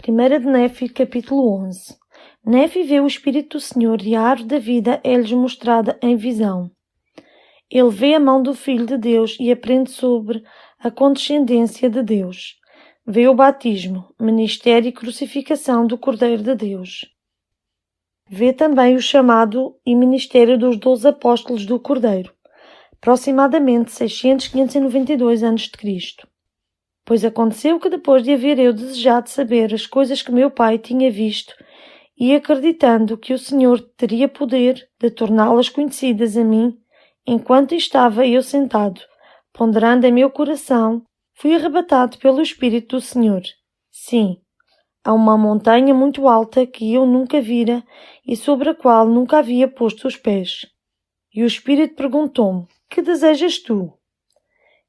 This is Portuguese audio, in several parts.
1 de Néfi, capítulo 11. Néfi vê o Espírito do Senhor e a árvore da vida é-lhes mostrada em visão. Ele vê a mão do Filho de Deus e aprende sobre a condescendência de Deus. Vê o batismo, ministério e crucificação do Cordeiro de Deus. Vê também o chamado e ministério dos 12 apóstolos do Cordeiro, aproximadamente 600-592 a.C. Pois aconteceu que depois de haver eu desejado saber as coisas que meu pai tinha visto, e acreditando que o Senhor teria poder de torná-las conhecidas a mim, enquanto estava eu sentado, ponderando em meu coração, fui arrebatado pelo Espírito do Senhor. Sim, há uma montanha muito alta que eu nunca vira e sobre a qual nunca havia posto os pés. E o Espírito perguntou-me: que desejas tu?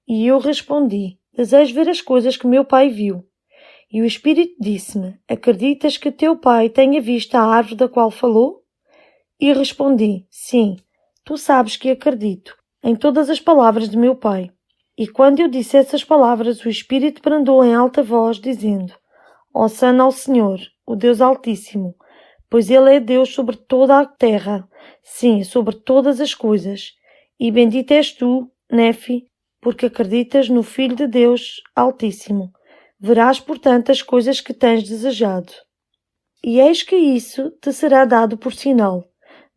E eu respondi: desejo ver as coisas que meu pai viu. E o Espírito disse-me: acreditas que teu pai tenha visto a árvore da qual falou? E respondi: sim, tu sabes que acredito em todas as palavras de meu pai. E quando eu disse essas palavras, o Espírito brandou em alta voz, dizendo: Hosana ao Senhor, o Deus Altíssimo, pois Ele é Deus sobre toda a terra, sim, sobre todas as coisas. E bendito és tu, Néfi, porque acreditas no Filho de Deus Altíssimo. Verás, portanto, as coisas que tens desejado. E eis que isso te será dado por sinal,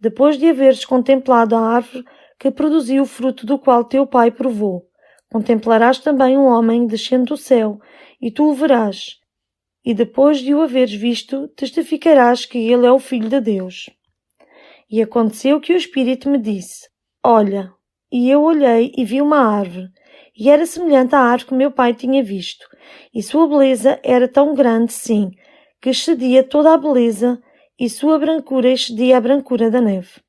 depois de haveres contemplado a árvore que produziu o fruto do qual teu pai provou. Contemplarás também um homem descendo do céu, e tu o verás. E depois de o haveres visto, testificarás que ele é o Filho de Deus. E aconteceu que o Espírito me disse: olha. E eu olhei e vi uma árvore, e era semelhante à árvore que meu pai tinha visto, e sua beleza era tão grande, sim, que excedia toda a beleza, e sua brancura excedia a brancura da neve.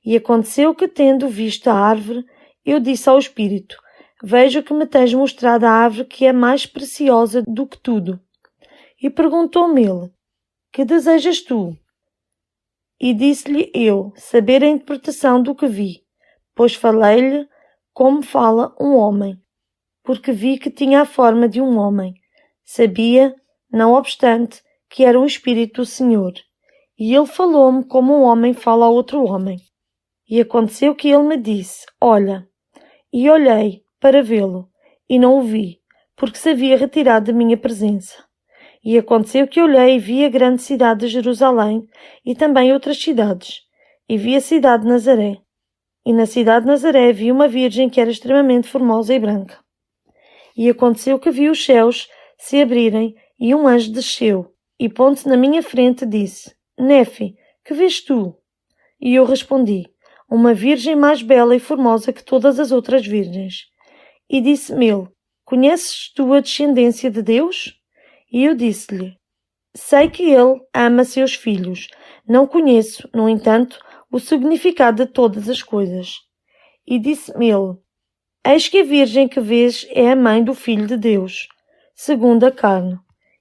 E aconteceu que, tendo visto a árvore, eu disse ao Espírito: vejo que me tens mostrado a árvore que é mais preciosa do que tudo. E perguntou-me ele: que desejas tu? E disse-lhe eu: saber a interpretação do que vi, pois falei-lhe como fala um homem, porque vi que tinha a forma de um homem. Sabia, não obstante, que era um Espírito do Senhor. E ele falou-me como um homem fala a outro homem. E aconteceu que ele me disse: olha. E olhei para vê-lo, e não o vi, porque se havia retirado da minha presença. E aconteceu que olhei e vi a grande cidade de Jerusalém, e também outras cidades, e vi a cidade de Nazaré. E na cidade de Nazaré vi uma virgem que era extremamente formosa e branca. E aconteceu que vi os céus se abrirem, e um anjo desceu, e pondo-se na minha frente disse: Néfi, que vês tu? E eu respondi: uma virgem mais bela e formosa que todas as outras virgens. E disse-me ele: conheces tu a descendência de Deus? E eu disse-lhe: sei que ele ama seus filhos. Não conheço, no entanto, o significado de todas as coisas. E disse-me ele: eis que a virgem que vês é a mãe do Filho de Deus, segundo a carne.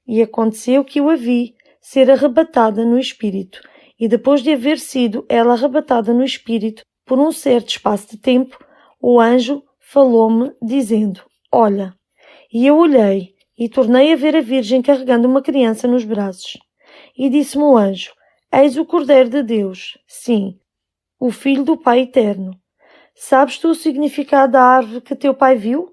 E aconteceu que eu a vi ser arrebatada no Espírito, e depois de haver sido ela arrebatada no Espírito por um certo espaço de tempo, o anjo falou-me, dizendo: olha. E eu olhei, e tornei a ver a virgem carregando uma criança nos braços. E disse-me o anjo: eis o Cordeiro de Deus, sim, o Filho do Pai Eterno. Sabes tu o significado da árvore que teu pai viu?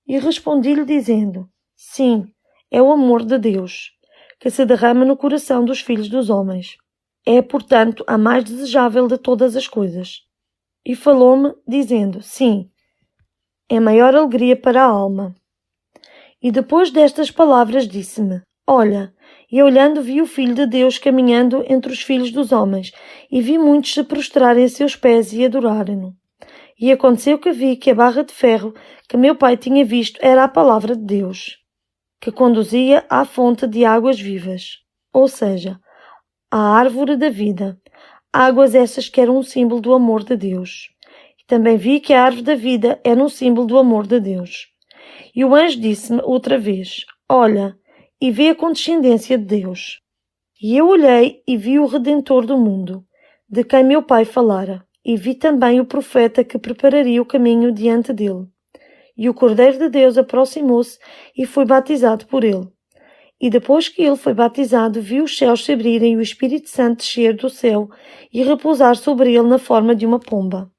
E respondi-lhe dizendo: sim, é o amor de Deus, que se derrama no coração dos filhos dos homens. É, portanto, a mais desejável de todas as coisas. E falou-me, dizendo: sim, é maior alegria para a alma. E depois destas palavras disse-me: olha. E olhando vi o Filho de Deus caminhando entre os filhos dos homens, e vi muitos se prostrarem a seus pés e adorarem-no. E aconteceu que vi que a barra de ferro que meu pai tinha visto era a palavra de Deus, que conduzia à fonte de águas vivas, ou seja, à árvore da vida, águas essas que eram um símbolo do amor de Deus. E também vi que a árvore da vida era um símbolo do amor de Deus. E o anjo disse-me outra vez: olha, e vê a condescendência de Deus. E eu olhei e vi o Redentor do mundo, de quem meu pai falara, e vi também o profeta que prepararia o caminho diante dele. E o Cordeiro de Deus aproximou-se e foi batizado por ele. E depois que ele foi batizado, viu os céus se abrirem e o Espírito Santo descer do céu e repousar sobre ele na forma de uma pomba.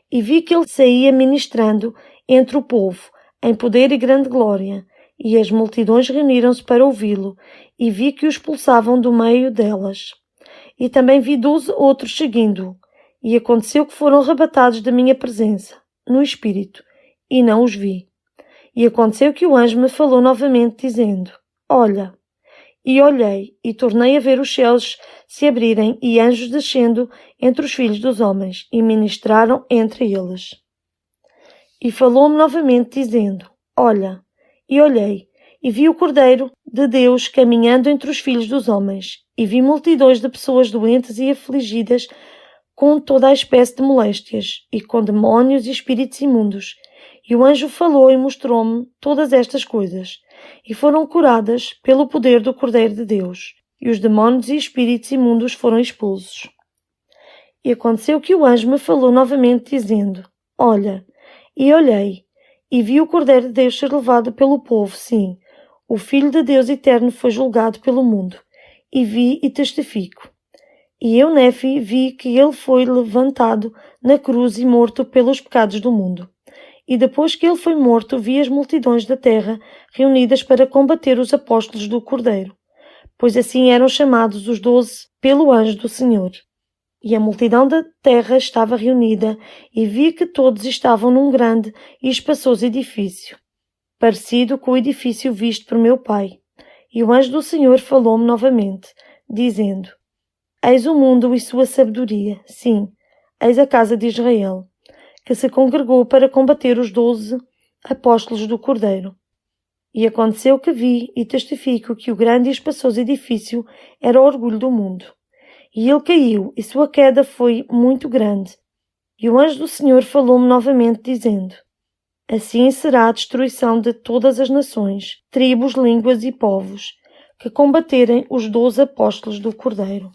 E vi que ele saía ministrando entre o povo, em poder e grande glória, e as multidões reuniram-se para ouvi-lo, e vi que o expulsavam do meio delas. E também vi 12 outros seguindo-o, e aconteceu que foram arrebatados da minha presença, no Espírito, e não os vi. E aconteceu que o anjo me falou novamente, dizendo: Olha. E olhei, e tornei a ver os céus se abrirem, e anjos descendo entre os filhos dos homens, e ministraram entre eles. E falou-me novamente, dizendo: Olha. E olhei, e vi o Cordeiro de Deus caminhando entre os filhos dos homens, e vi multidões de pessoas doentes e afligidas com toda a espécie de moléstias, e com demónios e espíritos imundos. E o anjo falou e mostrou-me todas estas coisas, e foram curadas pelo poder do Cordeiro de Deus, e os demónios e espíritos imundos foram expulsos. E aconteceu que o anjo me falou novamente, dizendo: Olha. E olhei, e vi o Cordeiro de Deus ser levado pelo povo, sim, o Filho de Deus eterno foi julgado pelo mundo, e vi e testifico. E eu, Nefi, vi que ele foi levantado na cruz e morto pelos pecados do mundo. E depois que ele foi morto, vi as multidões da terra reunidas para combater os apóstolos do Cordeiro, pois assim eram chamados os 12 pelo anjo do Senhor. E a multidão da terra estava reunida, e vi que todos estavam num grande e espaçoso edifício, parecido com o edifício visto por meu pai. E o anjo do Senhor falou-me novamente, dizendo: Eis o mundo e sua sabedoria, sim, eis a casa de Israel, que se congregou para combater os 12 apóstolos do Cordeiro. E aconteceu que vi e testifico que o grande e espaçoso edifício era o orgulho do mundo. E ele caiu, e sua queda foi muito grande. E o anjo do Senhor falou-me novamente, dizendo: Assim será a destruição de todas as nações, tribos, línguas e povos, que combaterem os 12 apóstolos do Cordeiro.